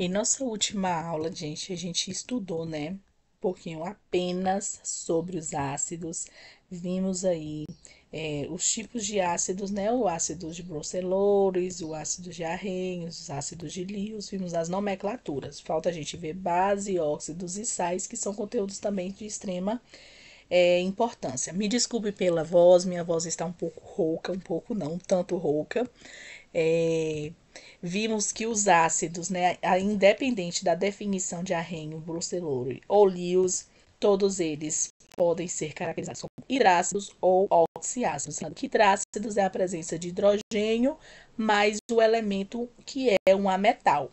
Em nossa última aula, gente, a gente estudou, né, um pouquinho apenas sobre os ácidos. Vimos aí os tipos de ácidos, né, o ácido de Brocelloses, o ácido de Arrhenius, os ácidos de Lewis. Vimos as nomenclaturas. Falta a gente ver base, óxidos e sais, que são conteúdos também de extrema importância. Me desculpe pela voz, minha voz está um pouco rouca, um pouco não, tanto rouca. É, Vimos que os ácidos, né, independente da definição de Arrhenius, Brucellose ou Lewis, todos eles podem ser caracterizados como hidrácidos ou oxiácidos. Sendo que hidrácidos é a presença de hidrogênio mais o elemento que é um ametal.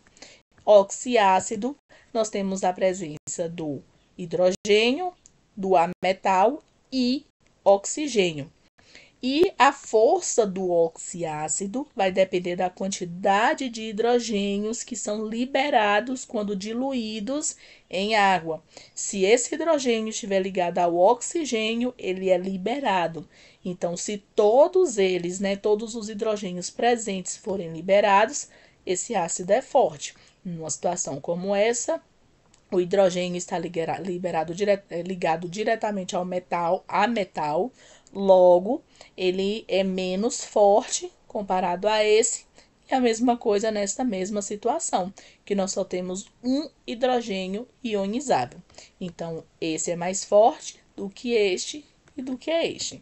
Oxiácido, nós temos a presença do hidrogênio, do ametal e oxigênio. E a força do oxiácido vai depender da quantidade de hidrogênios que são liberados quando diluídos em água. Se esse hidrogênio estiver ligado ao oxigênio, ele é liberado. Então, se todos eles, né, todos os hidrogênios presentes forem liberados, esse ácido é forte. Numa situação como essa, o hidrogênio está ligado diretamente ao metal, a metal, logo ele é menos forte comparado a esse. E a mesma coisa nesta mesma situação, que nós só temos um hidrogênio ionizado. Então, esse é mais forte do que este e do que este.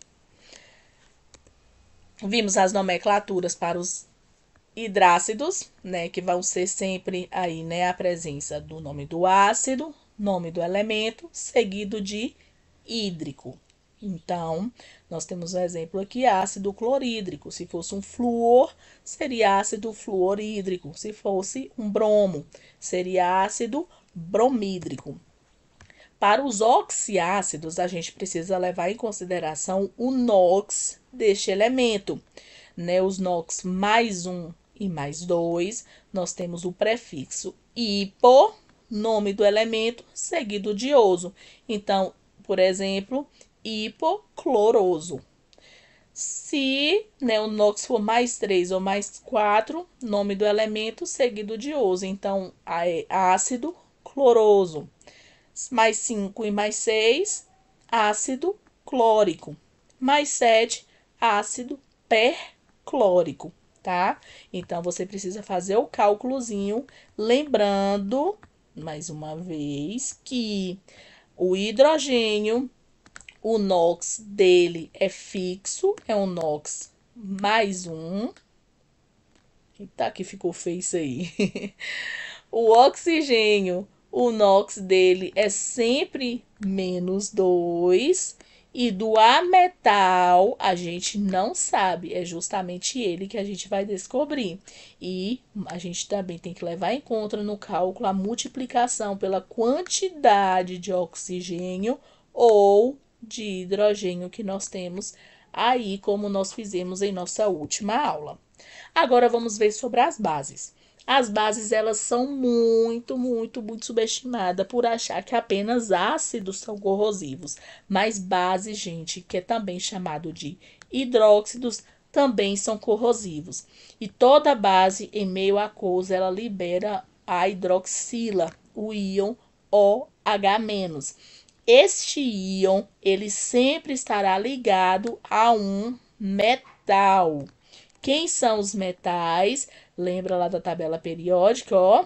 Vimos as nomenclaturas para os hidrácidos, né, que vão ser sempre aí, né, a presença do nome do ácido, nome do elemento, seguido de hídrico. Então, nós temos um exemplo aqui, ácido clorídrico. Se fosse um flúor, seria ácido fluorídrico. Se fosse um bromo, seria ácido bromídrico. Para os oxiácidos, a gente precisa levar em consideração o NOx deste elemento, né? Os NOx mais um e mais dois, nós temos o prefixo hipo, nome do elemento, seguido de oso. Então, por exemplo, hipocloroso. Se, né, o NOx for mais 3 ou mais 4, nome do elemento, seguido de oso. Então, é ácido cloroso. Mais 5 e mais 6, ácido clórico. Mais 7, ácido perclórico, tá? Então, você precisa fazer o cálculozinho, lembrando, mais uma vez, que o hidrogênio, o NOx dele é fixo, é um NOx mais um. Eita, que ficou feio isso aí. O oxigênio, o NOx dele é sempre menos 2. E do ametal, a gente não sabe. É justamente ele que a gente vai descobrir. E a gente também tem que levar em conta no cálculo a multiplicação pela quantidade de oxigênio ou de hidrogênio que nós temos aí, como nós fizemos em nossa última aula. Agora vamos ver sobre as bases. As bases, elas são muito subestimadas por achar que apenas ácidos são corrosivos. Mas base, gente, que é também chamado de hidróxidos, também são corrosivos. E toda base, em meio aquoso, ela libera a hidroxila, o íon OH-. Este íon, ele sempre estará ligado a um metal. Quem são os metais? Lembra lá da tabela periódica, ó.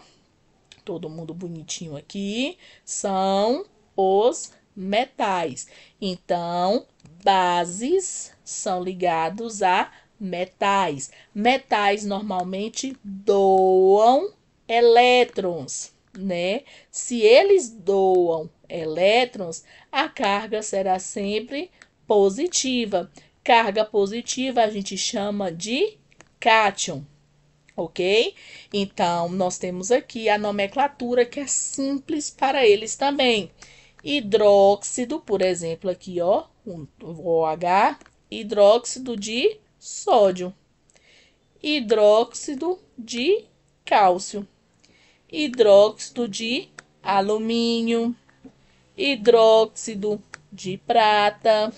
Todo mundo bonitinho aqui. São os metais. Então, bases são ligados a metais. Metais normalmente doam elétrons, né? Se eles doam elétrons, a carga será sempre positiva. Carga positiva a gente chama de cátion, ok? Então, nós temos aqui a nomenclatura que é simples para eles também. Hidróxido, por exemplo, aqui, ó, o OH, hidróxido de sódio, hidróxido de cálcio, hidróxido de alumínio, hidróxido de prata,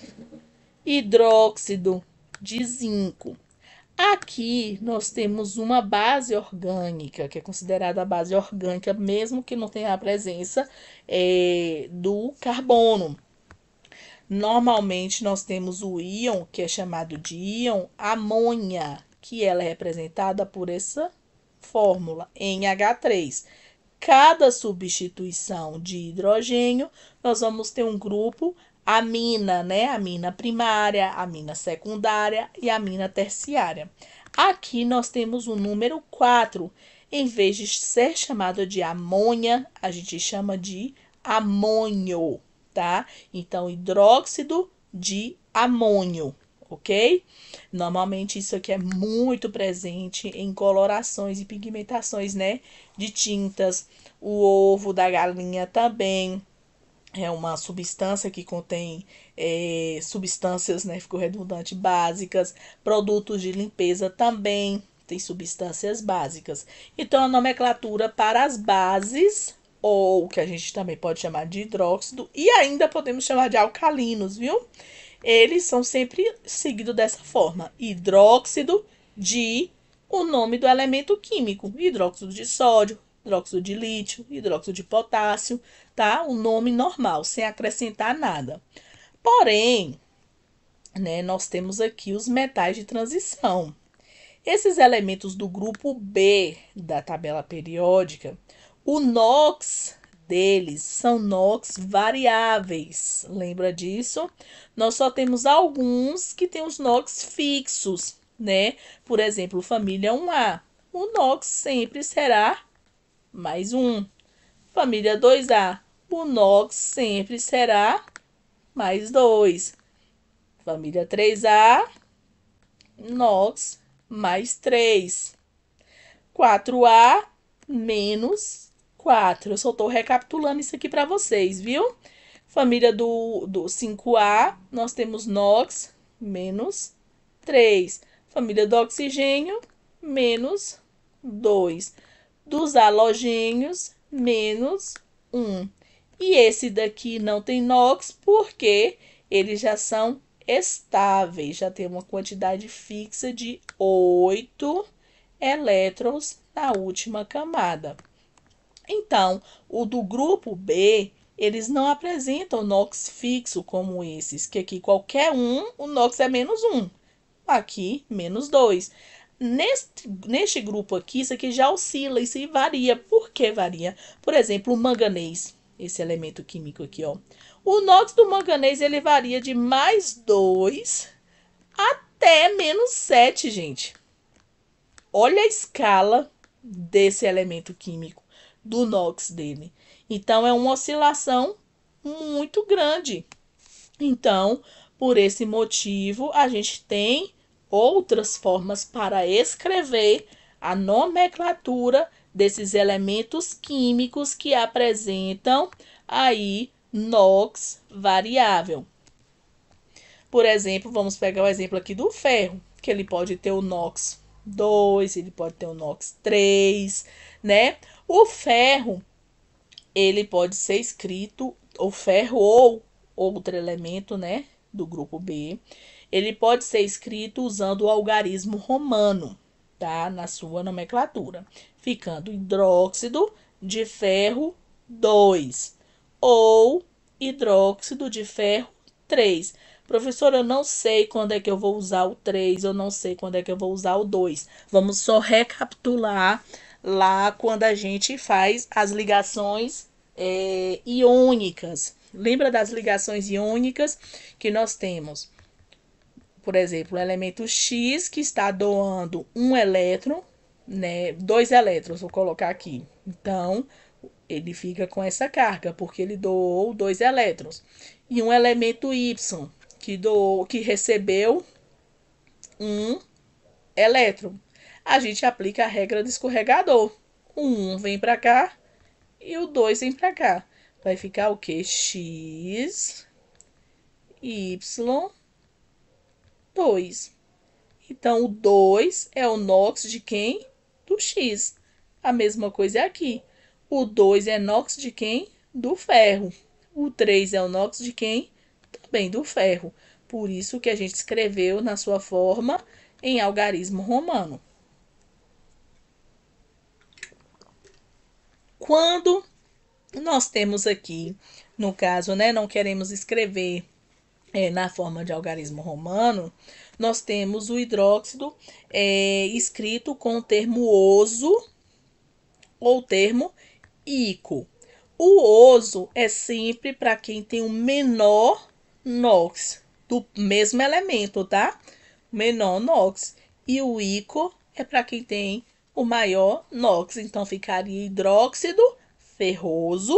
hidróxido de zinco. Aqui nós temos uma base orgânica, que é considerada a base orgânica, mesmo que não tenha a presença do carbono. Normalmente nós temos o íon, que é chamado de íon amônia, que ela é representada por essa fórmula, NH3. Cada substituição de hidrogênio, nós vamos ter um grupo amina, né? Amina primária, amina secundária e amina terciária. Aqui nós temos o número 4. Em vez de ser chamado de amônia, a gente chama de amônio, tá? Então, hidróxido de amônio, ok? Normalmente isso aqui é muito presente em colorações e pigmentações, né? De tintas. O ovo da galinha também é uma substância que contém substâncias, né? Ficou redundante, básicas. Produtos de limpeza também tem substâncias básicas. Então, a nomenclatura para as bases, ou que a gente também pode chamar de hidróxido, e ainda podemos chamar de alcalinos, viu? Eles são sempre seguidos dessa forma: hidróxido de o nome do elemento químico, hidróxido de sódio, hidróxido de lítio, hidróxido de potássio, tá? O nome normal, sem acrescentar nada. Porém, né, nós temos aqui os metais de transição. Esses elementos do grupo B da tabela periódica, o NOx deles são NOx variáveis. Lembra disso? Nós só temos alguns que têm os NOx fixos, né? Por exemplo, família 1A. O NOx sempre será mais 1. Família 2A. O NOx sempre será mais 2. Família 3A. NOx mais 3. 4A menos 4. Eu só estou recapitulando isso aqui para vocês, viu? Família do 5A, nós temos NOx menos 3. Família do oxigênio, menos 2. Dos halogênios, menos 1. E esse daqui não tem NOx porque eles já são estáveis, já tem uma quantidade fixa de 8 elétrons na última camada. Então, o do grupo B, eles não apresentam NOx fixo como esses, que aqui qualquer um, o NOx é menos 1. Aqui, menos 2. Neste grupo aqui, isso aqui já oscila, isso aí varia. Por que varia? Por exemplo, o manganês, esse elemento químico aqui, ó. O NOx do manganês, ele varia de mais 2 até menos 7, gente. Olha a escala desse elemento químico, do NOx dele. Então, é uma oscilação muito grande. Então, por esse motivo, a gente tem outras formas para escrever a nomenclatura desses elementos químicos que apresentam aí NOx variável. Por exemplo, vamos pegar o exemplo aqui do ferro, que ele pode ter o NOx 2, ele pode ter o NOx 3, né? O ferro, ele pode ser escrito, o ferro ou outro elemento, né, do grupo B, ele pode ser escrito usando o algarismo romano, tá? Na sua nomenclatura, ficando hidróxido de ferro 2 ou hidróxido de ferro 3. Professor, eu não sei quando é que eu vou usar o 3, eu não sei quando é que eu vou usar o 2. Vamos só recapitular lá quando a gente faz as ligações iônicas. Lembra das ligações iônicas que nós temos? Por exemplo, o elemento X que está doando um elétron, né? 2 elétrons, vou colocar aqui. Então, ele fica com essa carga, porque ele doou 2 elétrons. E um elemento Y que recebeu um elétron. A gente aplica a regra do escorregador. O 1 vem para cá e o 2 vem para cá. Vai ficar o quê? X, Y, 2. Então, o 2 é o NOx de quem? Do X. A mesma coisa é aqui. O 2 é NOx de quem? Do ferro. O 3 é o NOx de quem? Também do ferro. Por isso que a gente escreveu na sua forma em algarismo romano. Quando nós temos aqui, no caso, né, não queremos escrever na forma de algarismo romano, nós temos o hidróxido escrito com o termo oso ou termo ico. O oso é sempre para quem tem o menor NOx do mesmo elemento, tá? Menor NOx. E o ico é para quem tem o maior NOx. Então ficaria hidróxido ferroso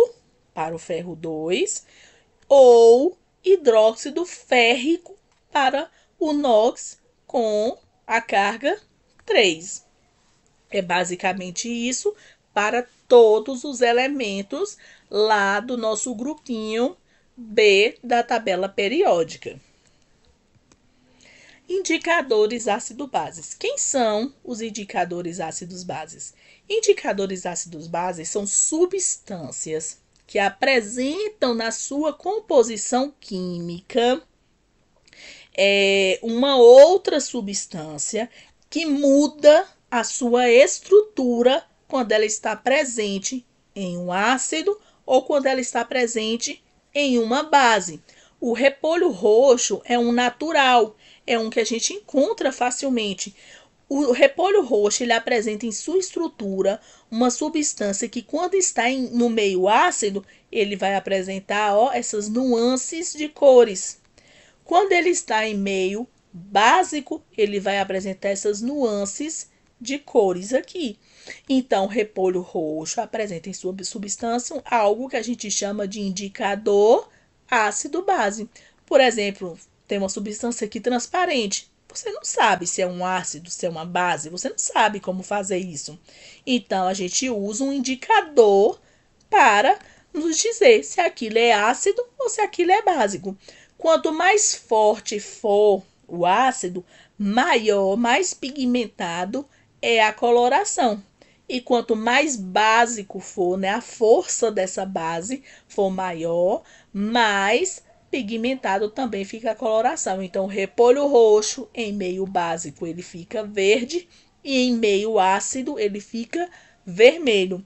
para o ferro 2 ou hidróxido férrico para o NOx com a carga 3. É basicamente isso para todos os elementos lá do nosso grupinho B da tabela periódica. Indicadores ácido-bases. Quem são os indicadores ácidos-bases? Indicadores ácidos-bases são substâncias que apresentam na sua composição química uma outra substância que muda a sua estrutura quando ela está presente em um ácido ou quando ela está presente em uma base. O repolho roxo é um natural, é um que a gente encontra facilmente. O repolho roxo ele apresenta em sua estrutura uma substância que, quando está no meio ácido, ele vai apresentar essas nuances de cores. Quando ele está em meio básico, ele vai apresentar essas nuances de cores aqui. Então, o repolho roxo apresenta em sua substância algo que a gente chama de indicador ácido-base. Por exemplo, tem uma substância aqui transparente. Você não sabe se é um ácido, se é uma base, você não sabe como fazer isso. Então, a gente usa um indicador para nos dizer se aquilo é ácido ou se aquilo é básico. Quanto mais forte for o ácido, maior, mais pigmentado é a coloração. E quanto mais básico for, né, a força dessa base for maior, mais pigmentado também fica a coloração. Então, o repolho roxo em meio básico ele fica verde e em meio ácido ele fica vermelho.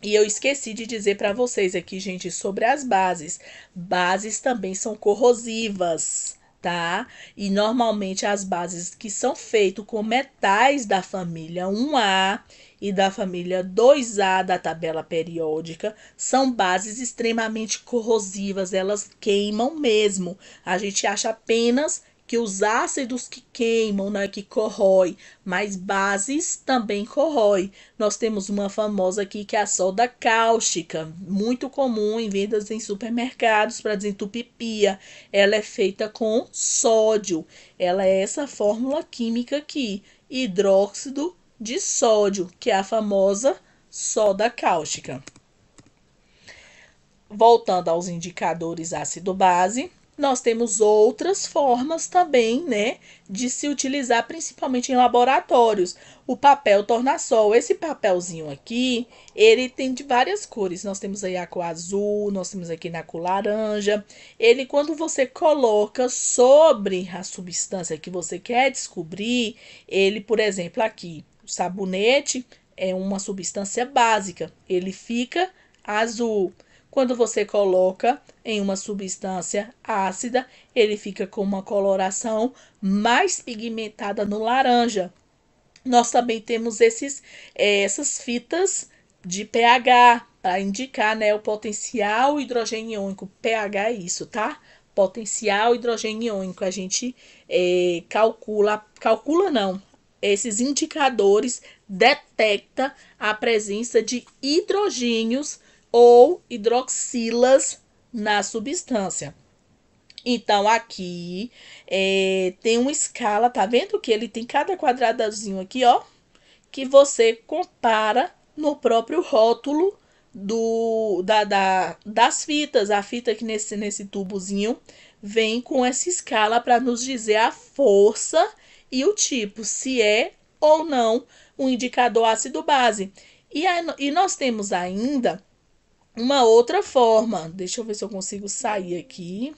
E eu esqueci de dizer para vocês aqui, gente, sobre as bases. Bases também são corrosivas, tá? E normalmente as bases que são feitas com metais da família 1A e da família 2A da tabela periódica são bases extremamente corrosivas, elas queimam mesmo. A gente acha apenas que os ácidos que queimam, né, que corrói, mas bases também corrói. Nós temos uma famosa aqui que é a soda cáustica, muito comum em vendas em supermercados para desentupir pia. Ela é feita com sódio. Ela é essa fórmula química aqui, hidróxido de sódio, que é a famosa soda cáustica. Voltando aos indicadores ácido-base, nós temos outras formas também, né, de se utilizar, principalmente em laboratórios. O papel tornassol, esse papelzinho aqui, ele tem de várias cores. Nós temos aí a cor azul, nós temos aqui na cor laranja. Ele, quando você coloca sobre a substância que você quer descobrir, ele, por exemplo, aqui, o sabonete é uma substância básica, ele fica azul. Quando você coloca em uma substância ácida, ele fica com uma coloração mais pigmentada no laranja. Nós também temos essas fitas de pH para indicar, né, o potencial hidrogênio iônico. pH é isso, tá? Potencial hidrogênio iônico. A gente calcula não. Esses indicadores detectam a presença de hidrogênios ou hidroxilas na substância. Então, aqui tem uma escala, tá vendo que ele tem cada quadradozinho aqui, ó, que você compara no próprio rótulo das fitas. A fita aqui nesse tubozinho vem com essa escala para nos dizer a força e o tipo, se é ou não um indicador ácido-base. E nós temos ainda uma outra forma. Deixa eu ver se eu consigo sair aqui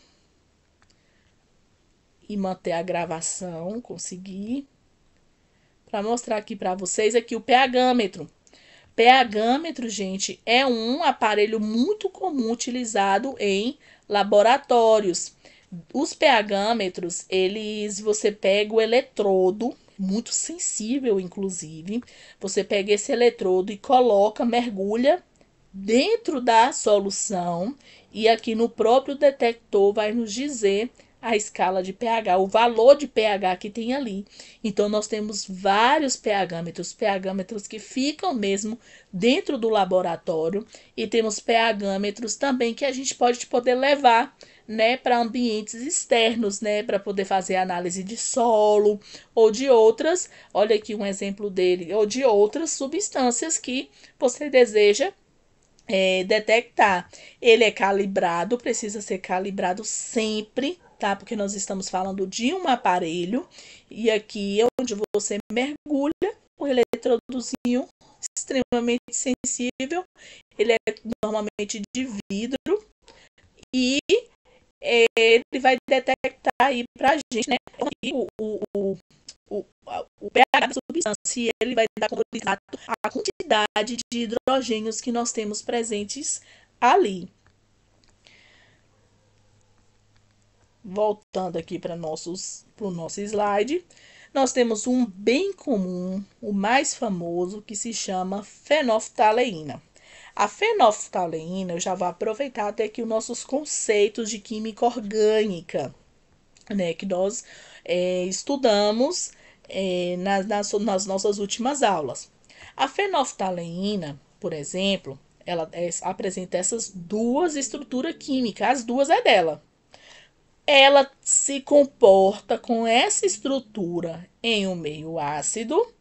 e manter a gravação. Consegui. para mostrar aqui para vocês aqui o pH-metro. pH-metro, gente, é um aparelho muito comum utilizado em laboratórios. Os pH-metros, você pega o eletrodo, muito sensível, inclusive. Você pega esse eletrodo e coloca, mergulha dentro da solução e aqui no próprio detector vai nos dizer a escala de pH, o valor de pH que tem ali. Então, nós temos vários pH-metros que ficam mesmo dentro do laboratório e temos pH-metros também que a gente pode poder levar, né, para ambientes externos, né, para poder fazer análise de solo ou de outras, olha aqui um exemplo dele, ou de outras substâncias que você deseja detectar. Ele é calibrado, precisa ser calibrado sempre, tá? Porque nós estamos falando de um aparelho e aqui é onde você mergulha o eletrodozinho extremamente sensível. Ele é normalmente de vidro e ele vai detectar aí pra gente, né? O pH da substância e ele vai dar como resultado a quantidade de hidrogênios que nós temos presentes ali. Voltando aqui para o nosso slide, nós temos um bem comum, o mais famoso, que se chama fenolftaleína. A fenolftaleína, eu já vou aproveitar até aqui os nossos conceitos de química orgânica, né, que nós estudamos nas nossas últimas aulas. A fenolftaleína, por exemplo, ela apresenta essas duas estruturas químicas, as duas é dela. Ela se comporta com essa estrutura em um meio ácido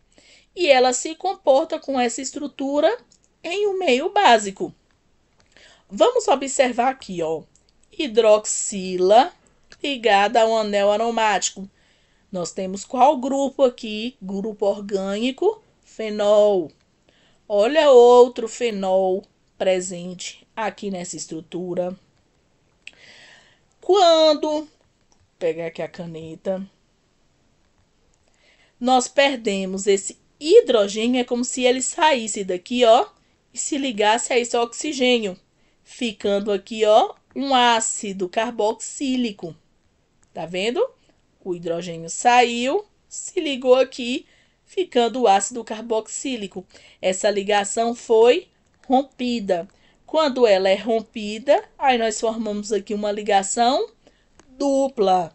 e ela se comporta com essa estrutura em um meio básico. Vamos observar aqui, ó, hidroxila ligada a um anel aromático. Nós temos qual grupo aqui? Grupo orgânico, fenol. Olha outro fenol presente aqui nessa estrutura. Quando, pegar aqui a caneta, nós perdemos esse hidrogênio, é como se ele saísse daqui, ó, e se ligasse a esse oxigênio, ficando aqui, ó, um ácido carboxílico. Tá vendo? O hidrogênio saiu, se ligou aqui, ficando o ácido carboxílico. Essa ligação foi rompida. Quando ela é rompida, aí nós formamos aqui uma ligação dupla.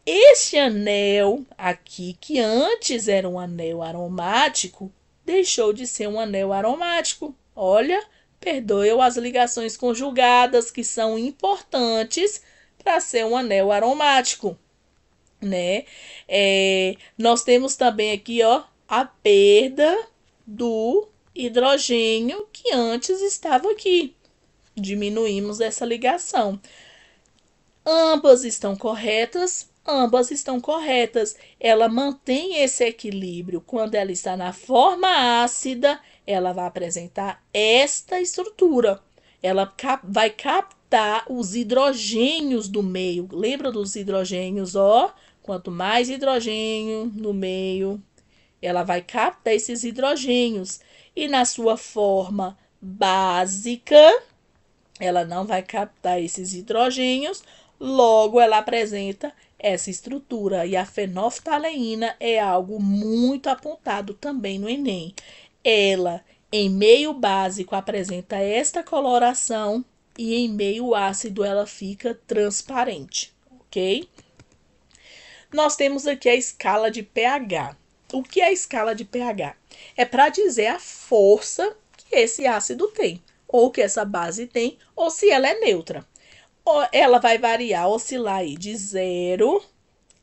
Este anel aqui, que antes era um anel aromático, deixou de ser um anel aromático. Olha, perdoe as ligações conjugadas, que são importantes para ser um anel aromático, né? Nós temos também aqui, ó, a perda do hidrogênio que antes estava aqui. Diminuímos essa ligação. Ambas estão corretas? Ambas estão corretas. Ela mantém esse equilíbrio. Quando ela está na forma ácida, ela vai apresentar esta estrutura. Ela vai captar os hidrogênios do meio. Lembra dos hidrogênios, ó? Quanto mais hidrogênio no meio, ela vai captar esses hidrogênios. E na sua forma básica, ela não vai captar esses hidrogênios, logo ela apresenta essa estrutura. E a fenolftaleína é algo muito apontado também no Enem. Ela, em meio básico, apresenta esta coloração e em meio ácido ela fica transparente, ok? Nós temos aqui a escala de pH. O que é a escala de pH? É para dizer a força que esse ácido tem, ou que essa base tem, ou se ela é neutra. Ela vai variar, oscilar aí de 0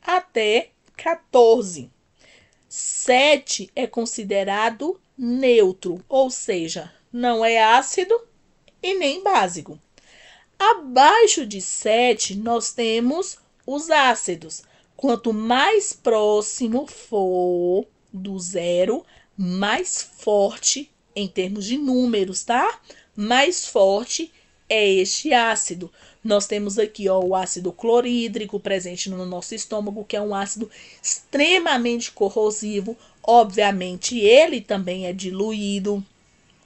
até 14. 7 é considerado neutro, ou seja, não é ácido e nem básico. Abaixo de 7, nós temos os ácidos. Quanto mais próximo for do 0, mais forte em termos de números, tá? Mais forte é este ácido. Nós temos aqui, ó, o ácido clorídrico presente no nosso estômago, que é um ácido extremamente corrosivo. Obviamente, ele também é diluído.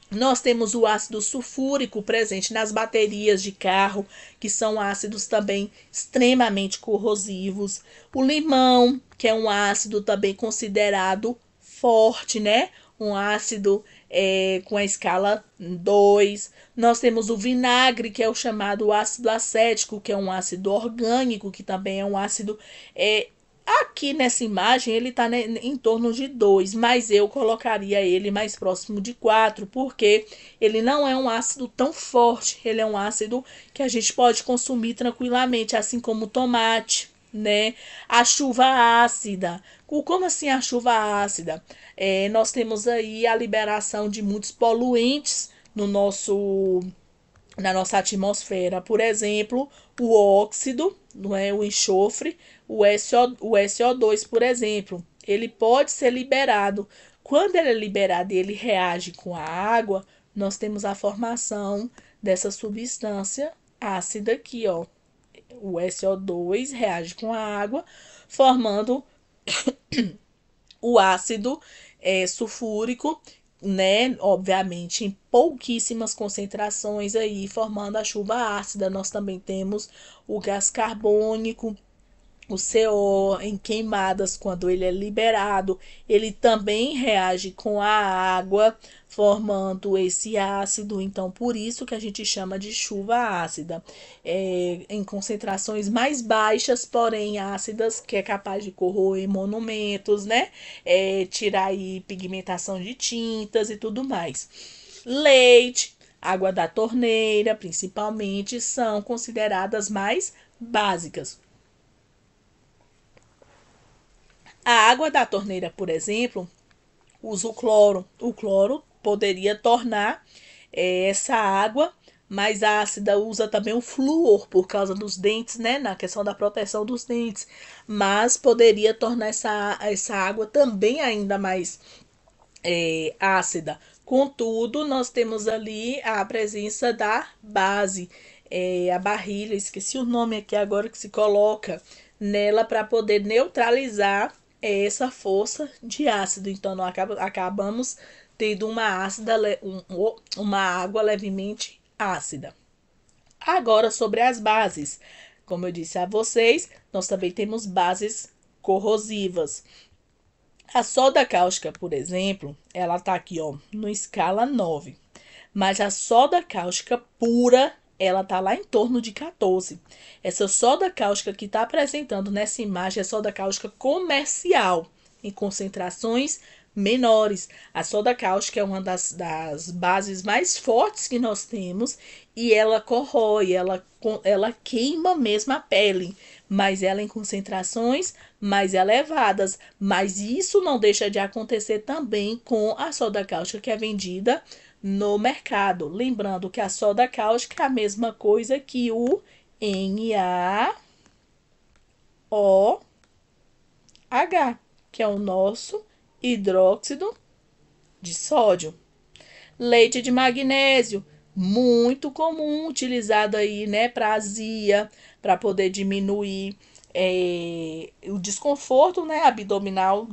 Nós temos o ácido sulfúrico presente nas baterias de carro, que são ácidos também extremamente corrosivos. O limão, que é um ácido também considerado forte, né? Um ácido com a escala 2. Nós temos o vinagre, que é o chamado ácido acético, que é um ácido orgânico, que também é um ácido aqui nessa imagem ele está em torno de 2, mas eu colocaria ele mais próximo de 4, porque ele não é um ácido tão forte, ele é um ácido que a gente pode consumir tranquilamente, assim como o tomate, né? A chuva ácida. Como assim a chuva ácida? Nós temos aí a liberação de muitos poluentes no nosso na nossa atmosfera, por exemplo, o óxido, não é, o enxofre, o SO2, por exemplo, ele pode ser liberado. Quando ele é liberado e ele reage com a água, nós temos a formação dessa substância ácida aqui, ó. O SO2 reage com a água, formando o ácido sulfúrico, né? Obviamente, em pouquíssimas concentrações aí, formando a chuva ácida. Nós também temos o gás carbônico, o CO em queimadas, quando ele é liberado, ele também reage com a água, formando esse ácido. Então, por isso que a gente chama de chuva ácida. Em concentrações mais baixas, porém ácidas, que é capaz de corroer monumentos, né? Tirar aí pigmentação de tintas e tudo mais. Leite, água da torneira, principalmente, são consideradas mais básicas. A água da torneira, por exemplo, usa o cloro. O cloro poderia tornar essa água mais ácida. Usa também o flúor por causa dos dentes, né? Na questão da proteção dos dentes. Mas poderia tornar essa água também ainda mais ácida. Contudo, nós temos ali a presença da base, a barrilha, esqueci o nome aqui agora que se coloca nela para poder neutralizar essa força de ácido. Então, nós acabamos tendo uma água levemente ácida. Agora, sobre as bases. Como eu disse a vocês, nós também temos bases corrosivas. A soda cáustica, por exemplo, ela tá aqui, ó, no escala 9. Mas a soda cáustica pura, ela tá lá em torno de 14. Essa soda cáustica que está apresentando nessa imagem é soda cáustica comercial, em concentrações menores. A soda cáustica é uma das bases mais fortes que nós temos e ela corrói, ela queima mesmo a pele, mas ela em concentrações mais elevadas. Mas isso não deixa de acontecer também com a soda cáustica que é vendida no mercado. Lembrando que a soda cáustica é a mesma coisa que o NaOH, que é o nosso hidróxido de sódio. Leite de magnésio, muito comum, utilizado aí, né, para azia, para poder diminuir o desconforto, né, abdominal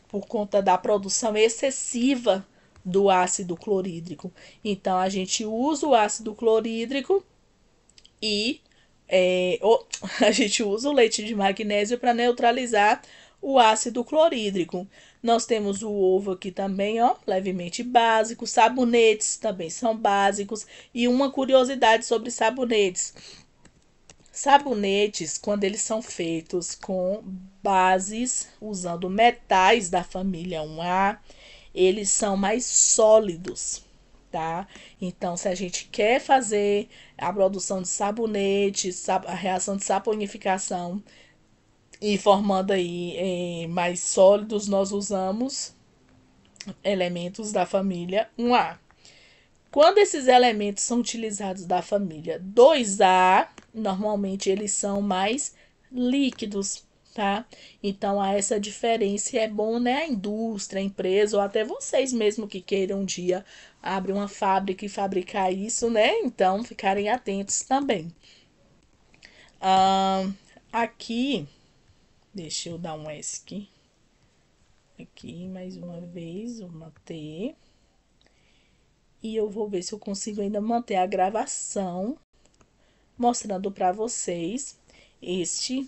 por conta da produção excessiva do ácido clorídrico. Então, a gente usa o ácido clorídrico e a gente usa o leite de magnésio para neutralizar o ácido clorídrico. Nós temos o ovo aqui também, ó, levemente básico. Sabonetes também são básicos. E uma curiosidade sobre sabonetes. Sabonetes, quando eles são feitos com bases usando metais da família 1A, eles são mais sólidos, tá? Então, se a gente quer fazer a produção de sabonete, a reação de saponificação e formando aí mais sólidos, nós usamos elementos da família 1A. Quando esses elementos são utilizados da família 2A, normalmente eles são mais líquidos, tá? Então, há essa diferença e é bom, né, a indústria, a empresa ou até vocês mesmo que queiram um dia abrir uma fábrica e fabricar isso, né? Então, ficarem atentos também. Aqui, deixa eu dar um S aqui. Aqui, mais uma vez, vou manter. E eu vou ver se eu consigo ainda manter a gravação, mostrando para vocês este.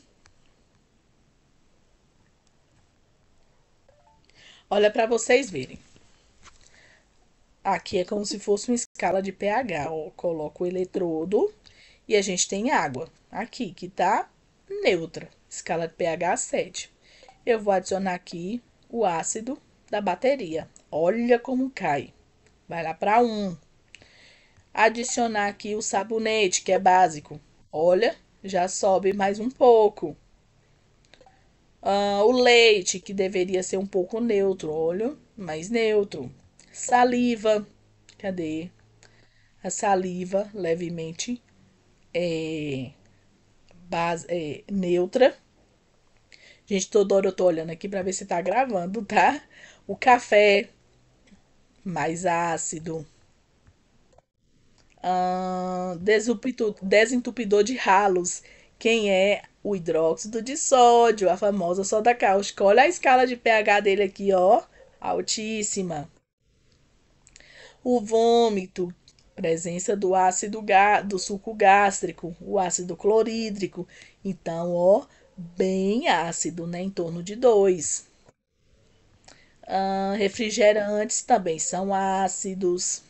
Olha para vocês verem. Aqui é como se fosse uma escala de pH. Ó. Coloco o eletrodo e a gente tem água. Aqui, que tá neutra. Escala de pH 7. Eu vou adicionar aqui o ácido da bateria. Olha como cai. Vai lá para 1. Adicionar aqui o sabonete, que é básico. Olha, já sobe mais um pouco. O leite, que deveria ser um pouco neutro. Olha, mais neutro. Saliva. Cadê? A saliva levemente neutra. Gente, toda hora eu tô olhando aqui pra ver se tá gravando, tá? O café mais ácido. Desentupidor de ralos. Quem é o hidróxido de sódio, a famosa soda cáustica. Olha a escala de pH dele aqui, ó. Altíssima. O vômito, presença do ácido do suco gástrico, o ácido clorídrico. Então, ó, bem ácido, né? Em torno de 2. Refrigerantes também são ácidos.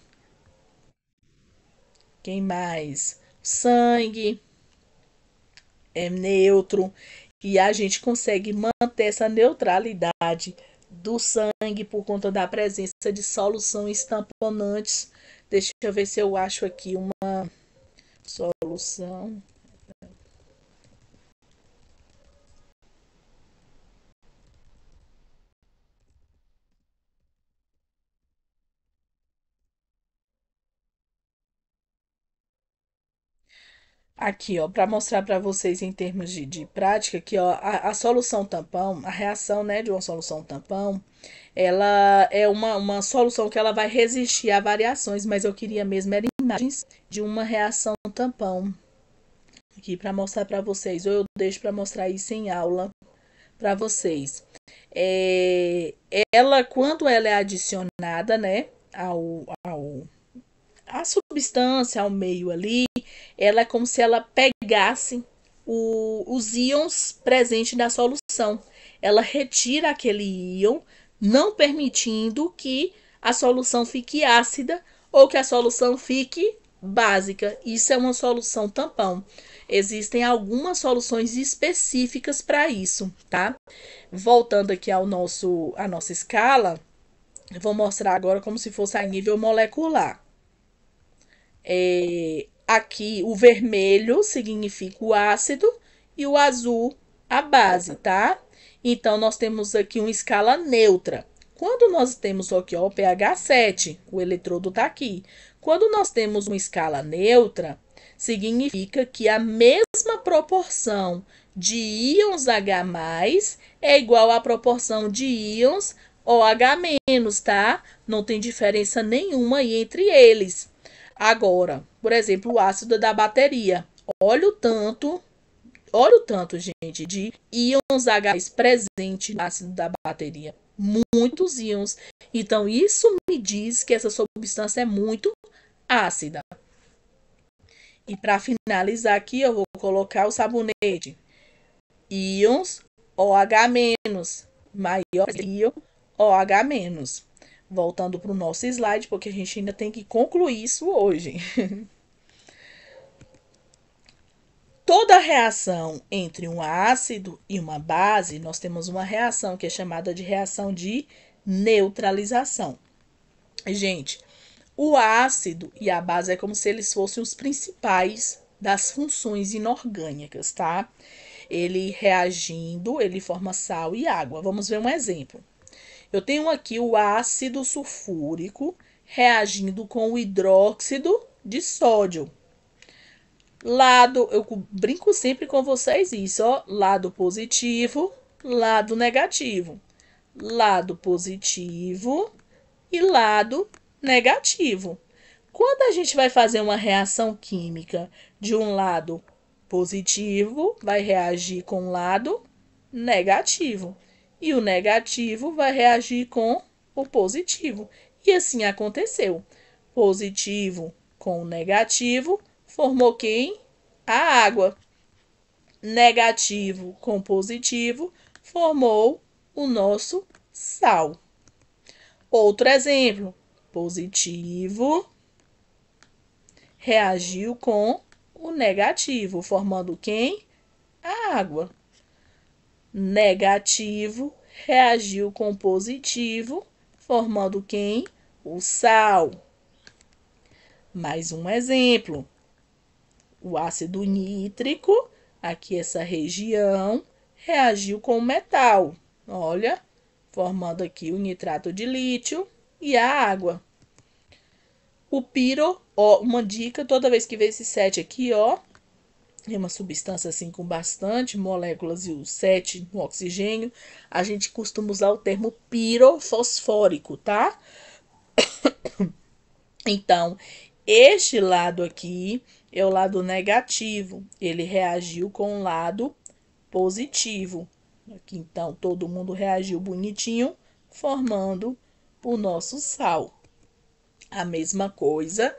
Quem mais? Sangue é neutro. E a gente consegue manter essa neutralidade do sangue por conta da presença de soluções tamponantes. Deixa eu ver se eu acho aqui uma solução. Aqui, ó, para mostrar para vocês em termos de prática, aqui, ó, a solução tampão, a reação, né, de uma solução tampão, ela é uma solução que ela vai resistir a variações, mas eu queria mesmo era imagens de uma reação tampão aqui para mostrar para vocês, ou eu deixo para mostrar isso em aula para vocês. É, ela, quando ela é adicionada, né, a substância, ao meio ali, ela é como se ela pegasse os íons presentes na solução. Ela retira aquele íon, não permitindo que a solução fique ácida ou que a solução fique básica. Isso é uma solução tampão. Existem algumas soluções específicas para isso, tá? Voltando aqui à nossa escala, eu vou mostrar agora como se fosse a nível molecular. Aqui o vermelho significa o ácido e o azul a base, tá? Então nós temos aqui uma escala neutra. Quando nós temos aqui ó, o pH 7, o eletrodo está aqui. Quando nós temos uma escala neutra, significa que a mesma proporção de íons H+, é igual à proporção de íons OH-, tá? Não tem diferença nenhuma aí entre eles. Agora, por exemplo, o ácido da bateria. Olha o tanto, gente, de íons H presente no ácido da bateria. Muitos íons. Então, isso me diz que essa substância é muito ácida. E para finalizar aqui, eu vou colocar o sabonete. Íons OH-, maior íon OH-. Voltando para o nosso slide, porque a gente ainda tem que concluir isso hoje. Toda reação entre um ácido e uma base, nós temos uma reação que é chamada de reação de neutralização. Gente, o ácido e a base é como se eles fossem os principais das funções inorgânicas, tá? Ele reagindo, ele forma sal e água. Vamos ver um exemplo. Eu tenho aqui o ácido sulfúrico reagindo com o hidróxido de sódio. Eu brinco sempre com vocês isso, ó, lado positivo, lado negativo. Lado positivo e lado negativo. Quando a gente vai fazer uma reação química de um lado positivo, vai reagir com o lado negativo. e o negativo vai reagir com o positivo. E assim aconteceu. Positivo com o negativo formou quem? A água. Negativo com positivo formou o nosso sal. Outro exemplo: positivo reagiu com o negativo, formando quem? A água. Negativo reagiu com positivo, formando quem? O sal. Mais um exemplo: o ácido nítrico, aqui essa região, reagiu com o metal. Olha, formando aqui o nitrato de lítio e a água. O piro, ó, uma dica, toda vez que vê esse 7 aqui, ó, é uma substância assim com bastante moléculas e o 7 no oxigênio, a gente costuma usar o termo pirofosfórico, tá? Então, este lado aqui é o lado negativo, ele reagiu com o lado positivo. Aqui, então, todo mundo reagiu bonitinho, formando o nosso sal. A mesma coisa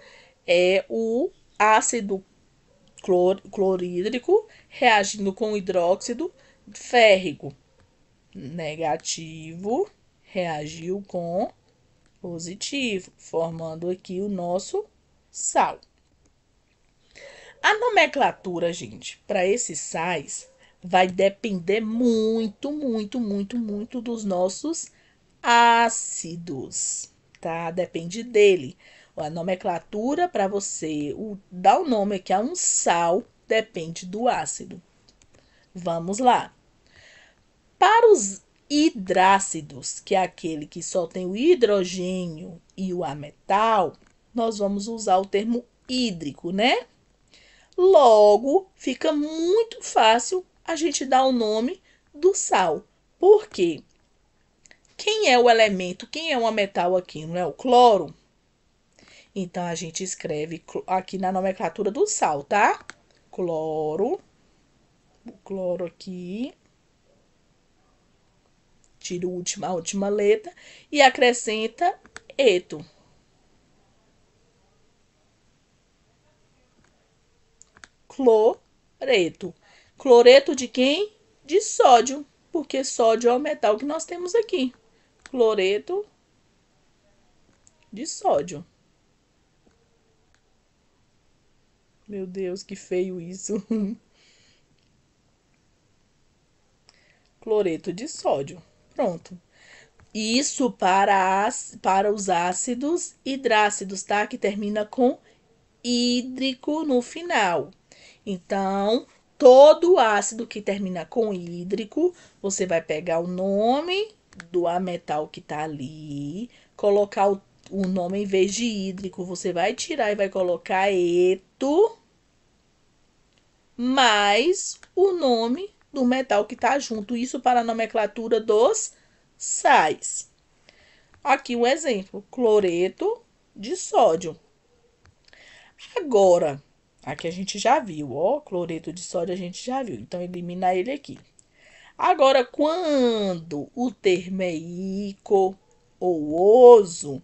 é o ácido clorídrico reagindo com o hidróxido férrico. Negativo reagiu com positivo, formando aqui o nosso sal. A nomenclatura, gente, para esses sais vai depender muito, muito, muito, muito dos nossos ácidos, tá? Depende dele. A nomenclatura para você dar o nome aqui a um sal depende do ácido. Vamos lá. Para os hidrácidos, que é aquele que só tem o hidrogênio e o ametal, nós vamos usar o termo hídrico, né? Logo, fica muito fácil a gente dar o nome do sal. Por quê? Quem é o elemento? Quem é o metal aqui? Não é o cloro? Então, a gente escreve aqui na nomenclatura do sal, tá? Cloro. O cloro aqui. Tira a última letra e acrescenta eto. Cloreto. Cloreto de quem? De sódio, porque sódio é o metal que nós temos aqui. Cloreto de sódio. Meu Deus, que feio isso. Cloreto de sódio. Pronto. Isso para os ácidos hidrácidos, tá? Que termina com hídrico no final. Então, todo ácido que termina com hídrico, você vai pegar o nome do ametal que tá ali, colocar o nome em vez de hídrico, você vai tirar e vai colocar eto, mais o nome do metal que tá junto. Isso para a nomenclatura dos sais. Aqui um exemplo: cloreto de sódio. Agora, aqui a gente já viu, ó, cloreto de sódio a gente já viu, então elimina ele aqui. Agora, quando o termo é ico ou oso,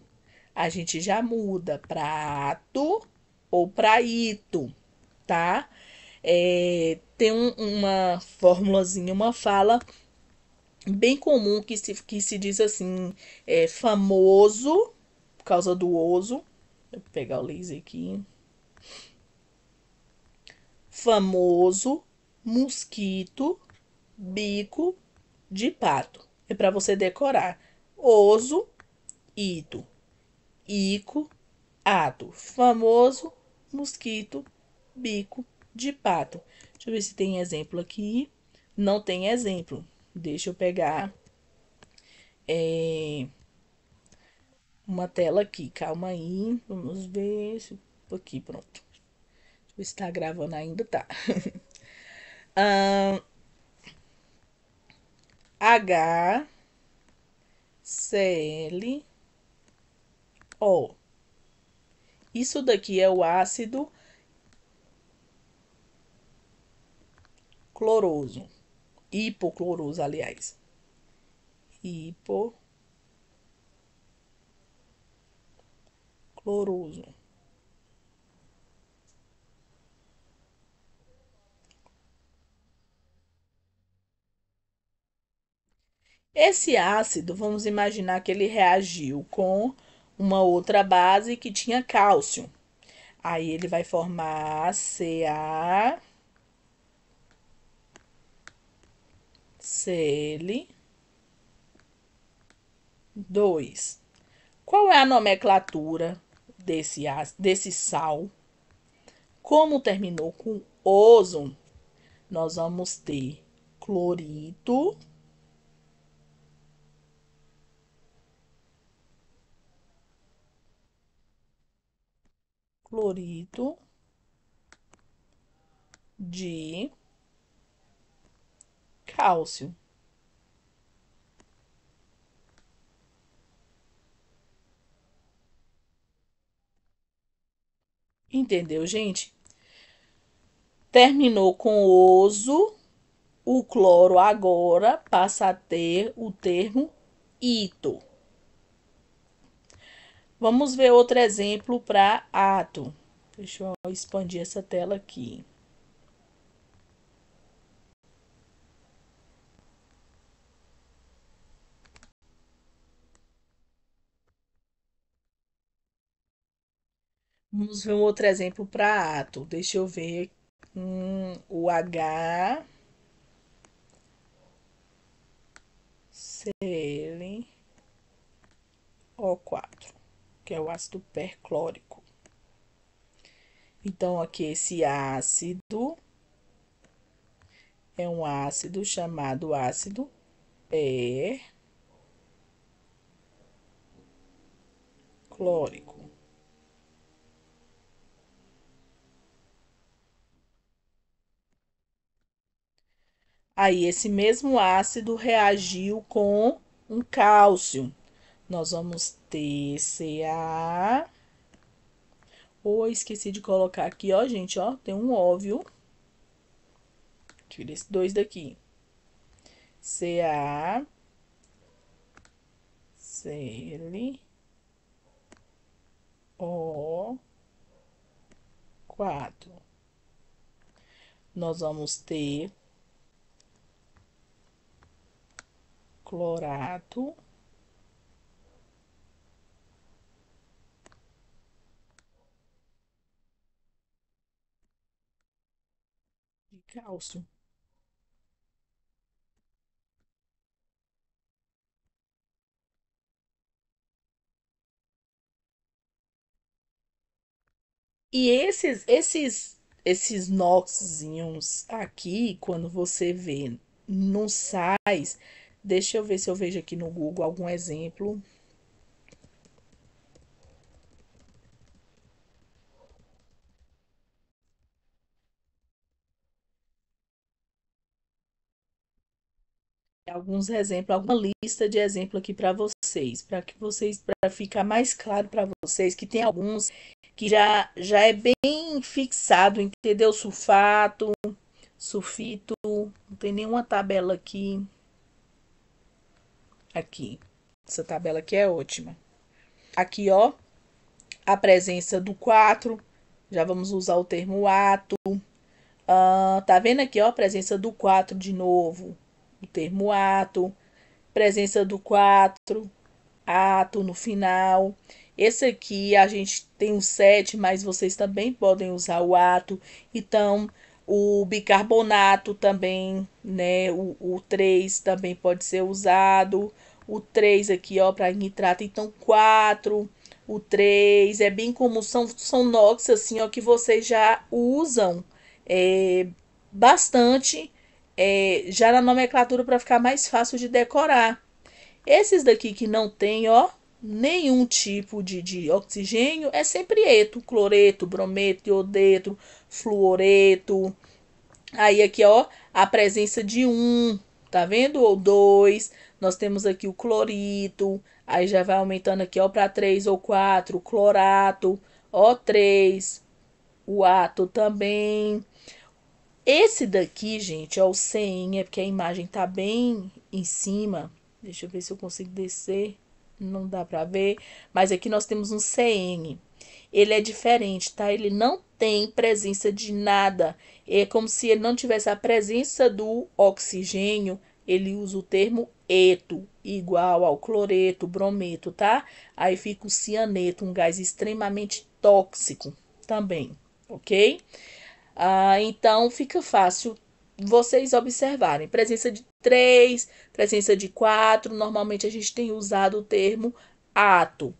a gente já muda para ato ou para ito, tá? Tem uma formulazinha, uma fala bem comum que se diz assim, famoso, por causa do oso. Vou pegar o laser aqui. Famoso mosquito bico de pato. É para você decorar. Oso, ito, ico, ato. Famoso mosquito bico de pato. Deixa eu ver se tem exemplo aqui. Não tem exemplo. Deixa eu pegar uma tela aqui. Calma aí. Vamos ver. Aqui, pronto. Deixa eu ver se tá gravando ainda. Tá. HCl. Isso daqui é o ácido cloroso. Hipocloroso, aliás. hipocloroso. Esse ácido, vamos imaginar que ele reagiu com uma outra base que tinha cálcio. Aí ele vai formar CaCl2. Qual é a nomenclatura desse sal? Como terminou com oso, nós vamos ter clorito, clorito de cálcio. Entendeu, gente? Terminou com oso, o cloro agora passa a ter o termo ito. Vamos ver outro exemplo para ato. Deixa eu expandir essa tela aqui. Vamos ver um outro exemplo para ato. Deixa eu ver. O HClO4, que é o ácido perclórico. Então, aqui esse ácido é um ácido chamado ácido perclórico. Aí, esse mesmo ácido reagiu com um cálcio. Nós vamos ter Ca. Esqueci de colocar aqui, ó, gente, ó. Tem um óbvio. Tira esse 2 daqui. CaClO4. Nós vamos ter clorato de cálcio. E esses noxzinhos aqui, quando você vê nos sais, deixa eu ver se eu vejo aqui no Google algum exemplo. Alguns exemplos, alguma lista de exemplo aqui para ficar mais claro para vocês que tem alguns que já é bem fixado, entendeu? Sulfato, sulfito, não tem nenhuma tabela aqui. Aqui. Essa tabela aqui é ótima. Aqui, ó, a presença do 4. Já vamos usar o termo ato. Tá vendo aqui, ó, a presença do 4 de novo. O termo ato. Presença do 4, ato no final. Esse aqui a gente tem o 7, mas vocês também podem usar o ato. Então, o bicarbonato também, né? O 3 também pode ser usado. O 3 aqui, ó, para nitrato. Então, 4, o 3 é bem comum. São NOx, assim, ó, que vocês já usam bastante já na nomenclatura para ficar mais fácil de decorar. Esses daqui que não tem, ó, nenhum tipo de oxigênio, é sempre eto, cloreto, brometo, iodeto, fluoreto. Aí aqui, ó, a presença de um, tá vendo? Ou dois. Nós temos aqui o clorito. Aí já vai aumentando aqui, ó, para 3 ou 4, clorato, ó, 3, o ato também. Esse daqui, gente, ó, o CN, é porque a imagem tá bem em cima. Deixa eu ver se eu consigo descer. Não dá pra ver. Mas aqui nós temos um CN. Ele é diferente, tá? Ele não tem presença de nada. É como se ele não tivesse a presença do oxigênio. Ele usa o termo eto, igual ao cloreto, brometo, tá? Aí fica o cianeto, um gás extremamente tóxico também, ok? Então fica fácil vocês observarem. Presença de 3, presença de 4. Normalmente a gente tem usado o termo ato.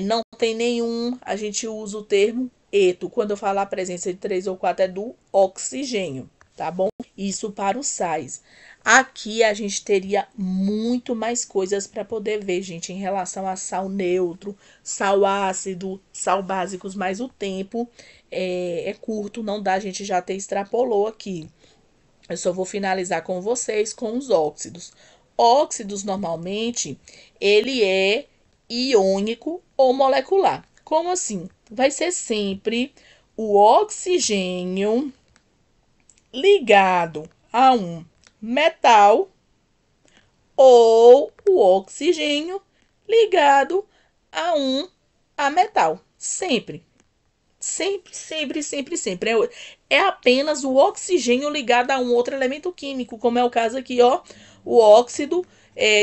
Não tem nenhum, a gente usa o termo eto. Quando eu falar presença de 3 ou 4 é do oxigênio, tá bom? Isso para os sais. Aqui a gente teria muito mais coisas para poder ver, gente, em relação a sal neutro, sal ácido, sal básicos, mas o tempo é curto, não dá, a gente já até extrapolou aqui. Eu só vou finalizar com vocês com os óxidos. Óxidos, normalmente, ele é iônico ou molecular. Como assim? Vai ser sempre o oxigênio ligado a um metal ou o oxigênio ligado a um metal. Sempre. Sempre, sempre, sempre, sempre. É apenas o oxigênio ligado a um outro elemento químico, como é o caso aqui, ó. O óxido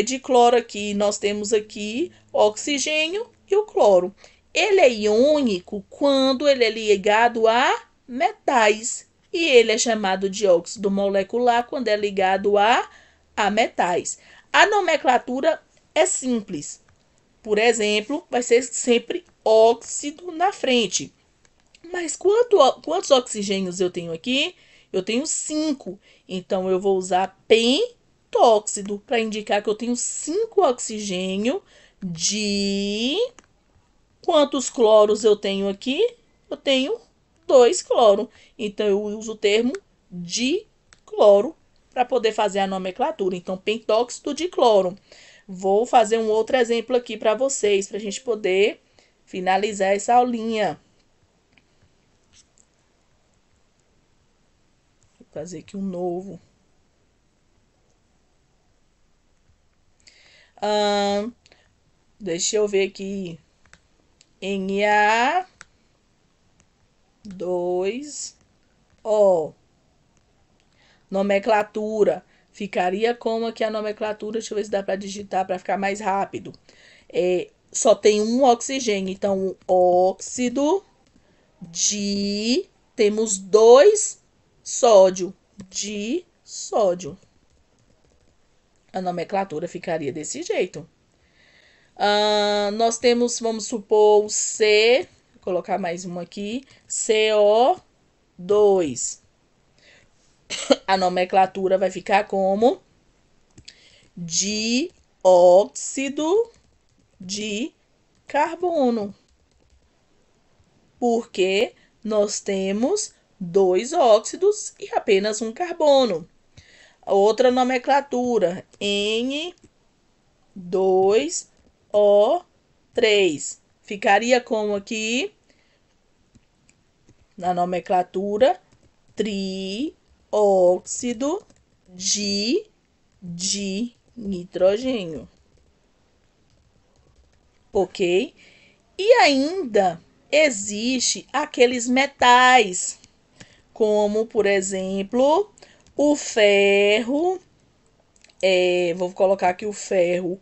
de cloro aqui. Nós temos aqui oxigênio e o cloro. Ele é iônico quando ele é ligado a metais. E ele é chamado de óxido molecular quando é ligado a metais. A nomenclatura é simples. Por exemplo, vai ser sempre óxido na frente. Mas quantos oxigênios eu tenho aqui? Eu tenho 5. Então, eu vou usar pentóxido para indicar que eu tenho 5 oxigênio de... Quantos cloros eu tenho aqui? Eu tenho 2 cloro. Então, eu uso o termo dicloro para poder fazer a nomenclatura. Então, pentóxido de cloro. Vou fazer um outro exemplo aqui para vocês, para a gente poder finalizar essa aulinha. Vou fazer aqui um novo. Deixa eu ver aqui. Na2O. Nomenclatura. Ficaria como aqui a nomenclatura? Deixa eu ver se dá para digitar para ficar mais rápido. Só tem um oxigênio. Então, óxido de... Temos 2 sódio. De sódio. A nomenclatura ficaria desse jeito. Nós temos, vamos supor, o C, vou colocar mais uma aqui, CO2. A nomenclatura vai ficar como dióxido de carbono. Porque nós temos 2 óxidos e apenas um carbono. Outra nomenclatura, N2O3. Ficaria como aqui, na nomenclatura, trióxido de nitrogênio. Ok? E ainda existe aqueles metais, como, por exemplo, o ferro. Vou colocar aqui o ferro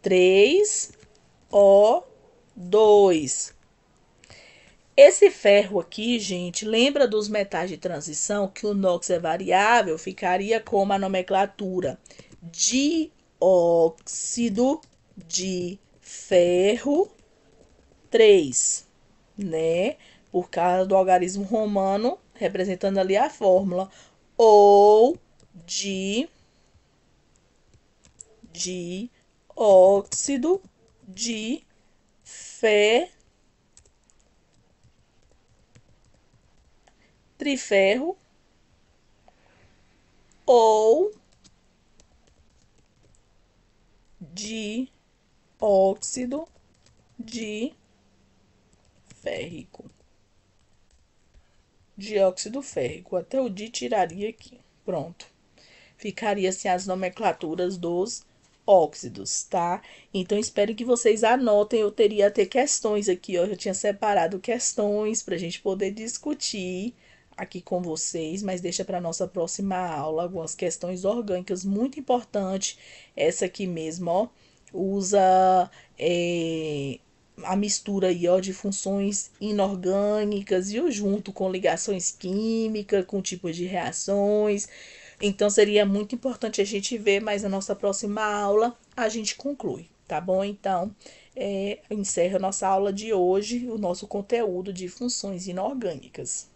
3O2. Esse ferro aqui, gente, lembra dos metais de transição que o NOx é variável? Ficaria como a nomenclatura dióxido de ferro 3, né? Por causa do algarismo romano, representando ali a fórmula. Ou dióxido de triferro ou dióxido de férrico. Dióxido férrico. Até o di tiraria aqui. Pronto. ficaria assim as nomenclaturas dos óxidos, tá? Então, espero que vocês anotem. Eu teria até questões aqui, ó. Eu tinha separado questões para a gente poder discutir aqui com vocês, mas deixa para nossa próxima aula algumas questões orgânicas muito importantes. Essa aqui mesmo, ó, usa a mistura aí, ó, de funções inorgânicas, viu? Junto com ligações químicas, com tipos de reações. Então, seria muito importante a gente ver, mas na nossa próxima aula a gente conclui, tá bom? Então, encerra a nossa aula de hoje, o nosso conteúdo de funções inorgânicas.